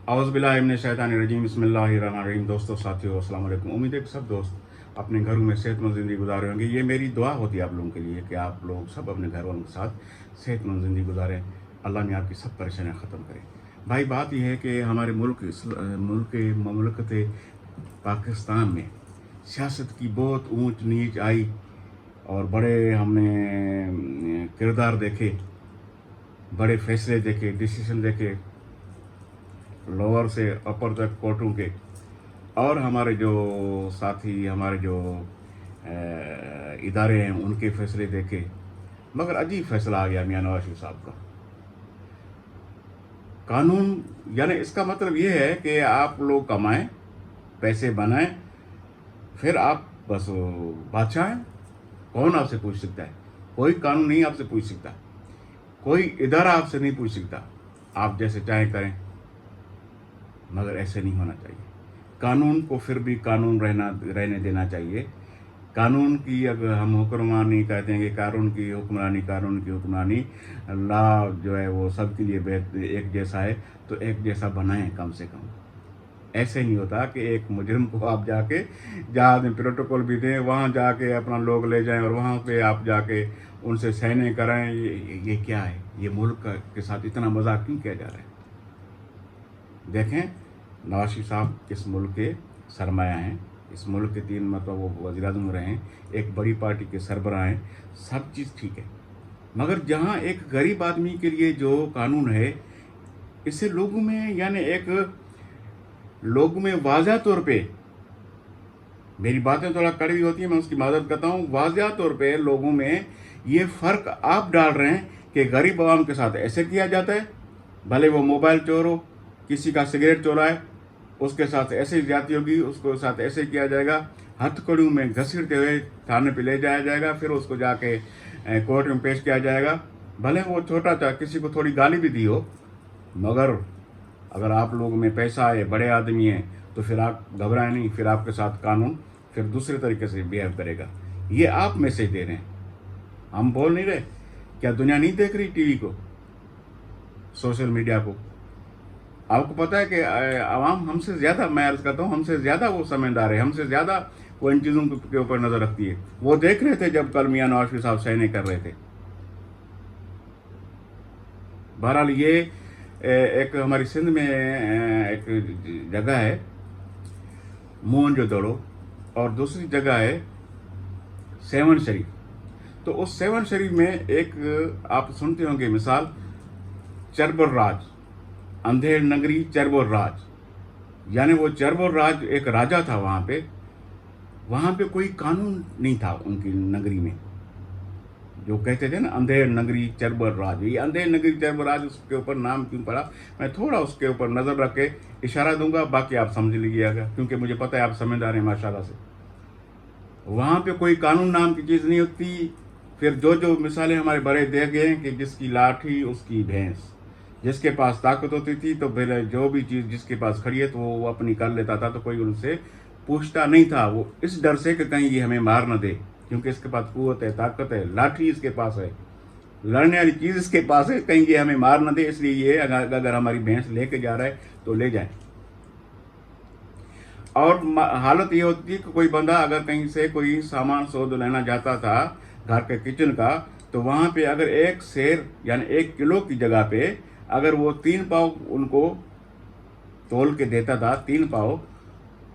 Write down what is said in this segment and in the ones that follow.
औज़ बिल्लाहि मिनश शैतानिर रजीम बिस्मिल्लाहिर्रहमानिर्रहीम। दोस्तों, साथियों, अस्सलाम वालेकुम। उम्मीद है कि सब दोस्त अपने घरों में सेहतमंद ज़िंदगी गुजार रहे होंगे। ये मेरी दुआ होती है आप लोगों के लिए कि आप लोग सब अपने घर वालों के साथ सेहतमंद ज़िंदगी गुजारें। अल्लाह ने आपकी सब परेशानियाँ ख़त्म करे। भाई, बात यह है कि हमारे मुल्क पाकिस्तान में सियासत की बहुत ऊंच नीच आई और बड़े हमने किरदार देखे, बड़े फैसले देखे, डिसीजन देखे, लोअर से अपर तक कोर्टों के। और हमारे जो साथी, हमारे जो इदारे हैं, उनके फैसले देखे। मगर अजीब फैसला आ गया मियां नवाज शरीफ साहब का। कानून यानी इसका मतलब ये है कि आप लोग कमाएं, पैसे बनाएं, फिर आप बस बादशाह हैं। कौन आपसे पूछ सकता है? कोई कानून नहीं आपसे पूछ सकता, कोई इदारा आपसे नहीं पूछ सकता। आप जैसे चाहें करें, मगर ऐसे नहीं होना चाहिए। कानून को फिर भी कानून रहने देना चाहिए। कानून की अगर हम हुक्मरानी कहते हैं कि कानून की हुक्मरानी, ला जो है वो सबके लिए एक जैसा है, तो एक जैसा बनाएं कम से कम। ऐसे नहीं होता कि एक मुजरिम को आप जाके जहाँ प्रोटोकॉल भी दें, वहाँ जाके अपना लोग ले जाएं और वहाँ पे आप जाके उनसे सहने कराएं। ये क्या है? ये मुल्क के साथ इतना मजाक क्यों किया जा रहा है? देखें, नवाज शरीफ साहब इस मुल्क के सरमाया हैं। इस मुल्क के 3 मतलब वो वज़ीर-ए-आज़म रहे हैं, एक बड़ी पार्टी के सरबराह हैं, सब चीज़ ठीक है। मगर जहाँ एक गरीब आदमी के लिए जो कानून है, इससे लोगों में वाज़ह तौर पे, मेरी बातें थोड़ा कड़वी होती हैं, मैं उसकी माज़रत करता हूँ, वाज़ह तौर पे लोगों में ये फ़र्क आप डाल रहे हैं कि गरीब आवाम के साथ ऐसे किया जाता है, भले वो मोबाइल चोर हो, किसी का सिगरेट चोराए, उसके साथ ऐसे ज्यादती होगी, उसको साथ ऐसे किया जाएगा, हथकड़ियों में घसीटते हुए थाने पे ले जाया जाएगा, फिर उसको जाके कोर्ट में पेश किया जाएगा। भले वो छोटा था, किसी को थोड़ी गाली भी दी हो, मगर अगर आप लोगों में पैसा है, बड़े आदमी हैं, तो फिर आप घबराएं नहीं, फिर आपके साथ कानून फिर दूसरे तरीके से बिहेव करेगा। ये आप मैसेज दे रहे हैं, हम बोल नहीं रहे। क्या दुनिया नहीं देख रही टीवी को, सोशल मीडिया को? आपको पता है कि आवाम हमसे ज़्यादा, मैं अर्ज़ करता हूँ, हमसे ज़्यादा वो समझदार है, हमसे ज़्यादा वो इन चीज़ों के ऊपर नज़र रखती है। वो देख रहे थे जब कल मियां नवाज शरीफ साहब सहने कर रहे थे। बहरहाल, ये एक हमारी सिंध में एक जगह है मोहनजोदड़ो, और दूसरी जगह है सेवन शरीफ। तो उस सेवन शरीफ में एक आप सुनते होंगे मिसाल, चरबर राज, अंधेर नगरी चरबोर राज। यानी वो चरबोर राज एक राजा था वहाँ पे कोई कानून नहीं था उनकी नगरी में। जो कहते थे ना अंधेर नगरी चरबोर राज, ये अंधेर नगरी चरबोर राज, उसके ऊपर नाम क्यों पड़ा, मैं थोड़ा उसके ऊपर नज़र रख के इशारा दूंगा, बाकी आप समझ लीजिएगा, क्योंकि मुझे पता है आप समझदार हैं माशाल्लाह से। वहाँ पे कोई कानून नाम की चीज़ नहीं होती। फिर जो मिसालें हमारे बड़े दे गए हैं कि जिसकी लाठी उसकी भैंस, जिसके पास ताकत होती थी तो फिर जो भी चीज़ जिसके पास खड़ी है तो वो अपनी कर लेता था, तो कोई उनसे पूछता नहीं था। वो इस डर से कि कहीं ये हमें मार न दे, क्योंकि इसके पास कुव्वत है, ताकत है, लाठी इसके पास है, लड़ने वाली चीज़ इसके पास है, कहीं ये हमें मार न दे, इसलिए ये अगर हमारी भैंस लेके जा रहा है तो ले जाए। और हालत ये होती थी कि कोई बंदा अगर कहीं से कोई सामान सौदा लेना जाता था घर के किचन का, तो वहाँ पे अगर एक सेर यानी 1 किलो की जगह पे अगर वो 3 पाव उनको तोल के देता था, 3 पाव,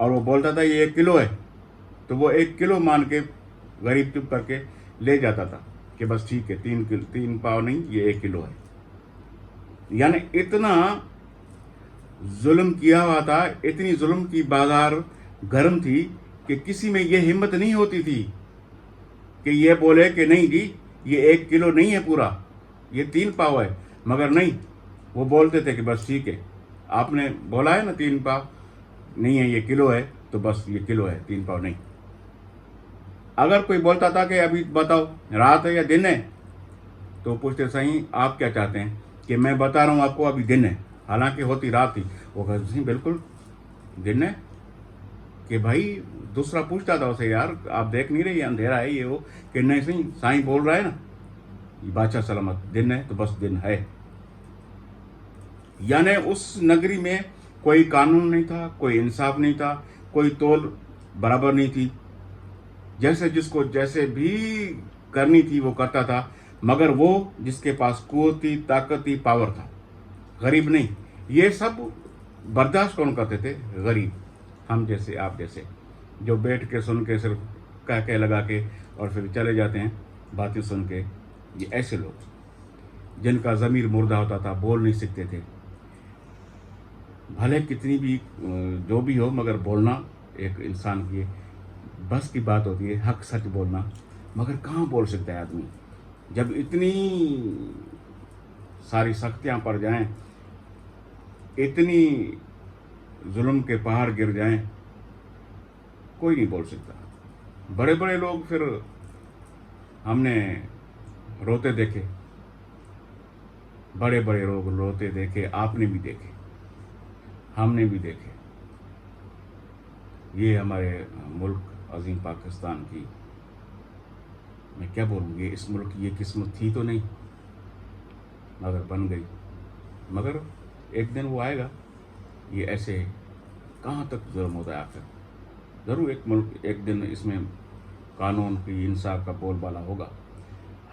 और वो बोलता था ये 1 किलो है, तो वो 1 किलो मान के गरीब चुप करके ले जाता था कि बस ठीक है, 3 पाव नहीं, ये 1 किलो है। यानी इतना जुल्म किया हुआ था, इतनी जुल्म की बाजार गर्म थी कि किसी में ये हिम्मत नहीं होती थी कि ये बोले कि नहीं जी, ये 1 किलो नहीं है पूरा, ये 3 पाव है। मगर नहीं, वो बोलते थे कि बस ठीक है, आपने बोला है ना 3 पाव नहीं है, ये किलो है, तो बस ये किलो है, 3 पाव नहीं। अगर कोई बोलता था कि अभी बताओ रात है या दिन है, तो पूछते सही आप क्या चाहते हैं कि मैं बता रहा हूँ आपको अभी दिन है, हालांकि होती रात थी। वो कहते सही बिल्कुल दिन है। कि भाई दूसरा पूछता था उसे, यार आप देख नहीं रहे ये अंधेरा है, ये वो, कि नहीं सही साईं बोल रहा है ना, ये बादशाह सलामत दिन है, तो बस दिन है। यानी उस नगरी में کوئی قانون نہیں تھا، کوئی انصاف نہیں تھا، کوئی تول برابر نہیں تھی، جیسے جس کو جیسے بھی کرنی تھی وہ کرتا تھا، مگر وہ جس کے پاس قوت تھی، طاقت تھی، پاور تھا، غریب نہیں۔ یہ سب برداشت کون کرتے تھے؟ غریب، ہم جیسے، آپ جیسے، جو بیٹھ کے سن کے صرف کہہ لگا کے اور پھر چلے جاتے ہیں باتیں سن کے۔ یہ ایسے لوگ جن کا ضمیر مردہ ہوتا تھا، بول نہیں سکتے تھے، بھلے کتنی بھی جو بھی ہو، مگر بولنا ایک انسان کی بس کی بات ہوتی ہے، حق سچ بولنا، مگر کہاں بول سکتا ہے آدمی جب اتنی ساری سختیاں پڑ جائیں، اتنی ظلم کے پہاڑ گر جائیں، کوئی نہیں بول سکتا۔ بڑے بڑے لوگ پھر ہم نے روتے دیکھے، بڑے بڑے لوگ روتے دیکھے، آپ نے بھی دیکھے، ہم نے بھی دیکھے۔ یہ ہمارے ملک عظیم پاکستان کی، میں کیا بولوں گی، اس ملک کی یہ قسمت تھی تو نہیں، مگر بن گئی۔ مگر ایک دن وہ آئے گا، یہ ایسے کہاں تک ظلم ہوتا ہے آخر؟ ضرور ایک ملک ایک دن اس میں قانون کی، انصاف کا بول بالا ہوگا،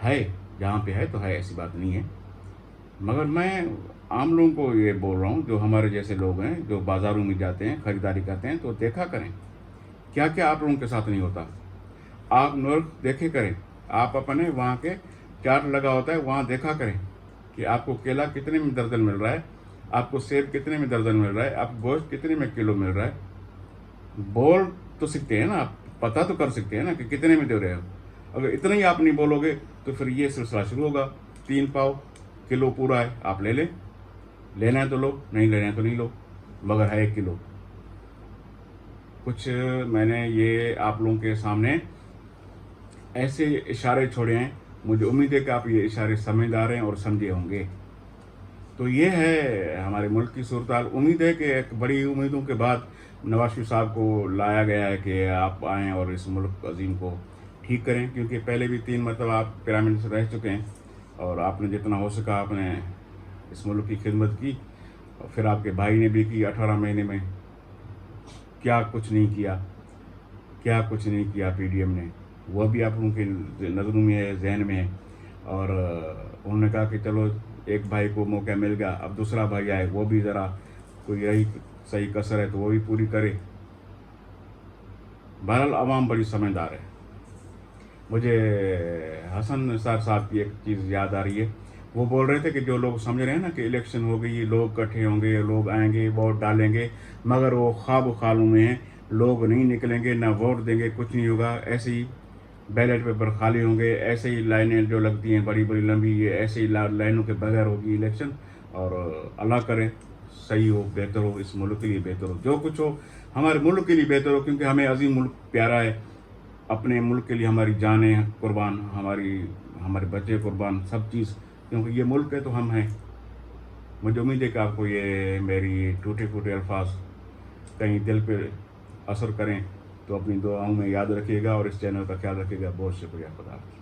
ہے جہاں پہ ہے تو ہے، ایسی بات نہیں ہے۔ مگر میں عام لوگوں کو یہ بول رہا ہوں، جو ہمارے جیسے لوگ ہیں، جو بازاروں میں جاتے ہیں، خریداری کرتے ہیں، تو دیکھا کریں کیا کیا آپ لوگوں کے ساتھ نہیں ہوتا۔ آپ نرخ دیکھے کریں، آپ اپنے وہاں کے چارٹ لگا ہوتا ہے، وہاں دیکھا کریں کہ آپ کو کیلا کتنے میں درجن مل رہا ہے، آپ کو سیب کتنے میں درجن مل رہا ہے، آپ کو گوشت کتنے میں کلو مل رہا ہے۔ بول تو سکتے ہیں نا آپ، پتہ تو کر سکتے ہیں نا کہ کتنے میں دے رہے ہو۔ اگر اتنا ہی آپ نہیں بولو گے تو پھر یہ سلسلہ شروع ہوگا، 3 پاؤ کلو پورا ہے، آپ لے لیں، لینا ہے تو لو، نہیں لینا ہے تو نہیں لو، مگر ہے 1 کلو۔ کچھ میں نے یہ آپ لوگوں کے سامنے ایسے اشارے چھوڑے ہیں، مجھے امید ہے کہ آپ یہ اشارے سمجھدار ہیں اور سمجھے ہوں گے۔ تو یہ ہے ہمارے ملک کی صورتحال۔ امید ہے کہ ایک بڑی امیدوں کے بعد نواز شریف صاحب کو لایا گیا ہے کہ آپ آئیں اور اس ملک عظیم کو ٹھیک کریں، کیونکہ پہلے بھی 3 مرتبہ آپ پرائم منسٹر رہ چکے ہیں، اور آپ نے جتنا ہو سکا آپ نے اس ملک کی خدمت کی، اور پھر آپ کے بھائی نے بھی کی 18 مہینے میں۔ کیا کچھ نہیں کیا، کیا کچھ نہیں کیا پی ڈی ایم نے، وہ بھی آپ لوگوں کی نظروں میں ہے، ذہن میں ہے۔ اور انہوں نے کہا کہ چلو ایک بھائی کو موقع مل گیا، اب دوسرا بھائی آئے، وہ بھی ذرا کوئی رہی صحیح کسر ہے تو وہ بھی پوری کرے۔ بہرحال عوام بڑی سمجھدار ہے۔ مجھے حسن نثار صاحب کی ایک چیز یاد آ رہی ہے، وہ بول رہے تھے کہ جو لوگ سمجھ رہے ہیں نا کہ الیکشن ہو گئی، لوگ اکٹھے ہوں گے، لوگ آئیں گے، ووٹ ڈالیں گے، مگر وہ خواب و خیالوں میں ہیں، لوگ نہیں نکلیں گے، نہ ووٹ دیں گے، کچھ نہیں ہوگا، ایسے ہی بیلٹ پیپر خالی ہوں گے، ایسے ہی لائنیں جو لگتی ہیں بڑی بڑی لمبی، یہ ایسے ہی لائنوں کے بغیر ہوگی الیکشن۔ اور اللہ کرے صحیح ہو، بہتر ہو، اس ملک کے لیے بہتر ہو، جو کچھ ہو ہمارے ملک کے لیے بہتر ہو، کیونکہ ہمیں عظیم ملک پیارا ہے۔ اپنے ملک کے لیے ہماری جانیں قربان، ہمارے بچے قربان، سب چیز، کیونکہ یہ ملک ہے تو ہم ہیں۔ مجھے امید ہے کہ آپ کو یہ میری ٹوٹے پھوٹے الفاظ کہیں دل پہ اثر کریں، تو اپنی دعاؤں میں یاد رکھیے گا اور اس چینل کا خیال رکھیے گا۔ بہت شکریہ، خدا حافظ۔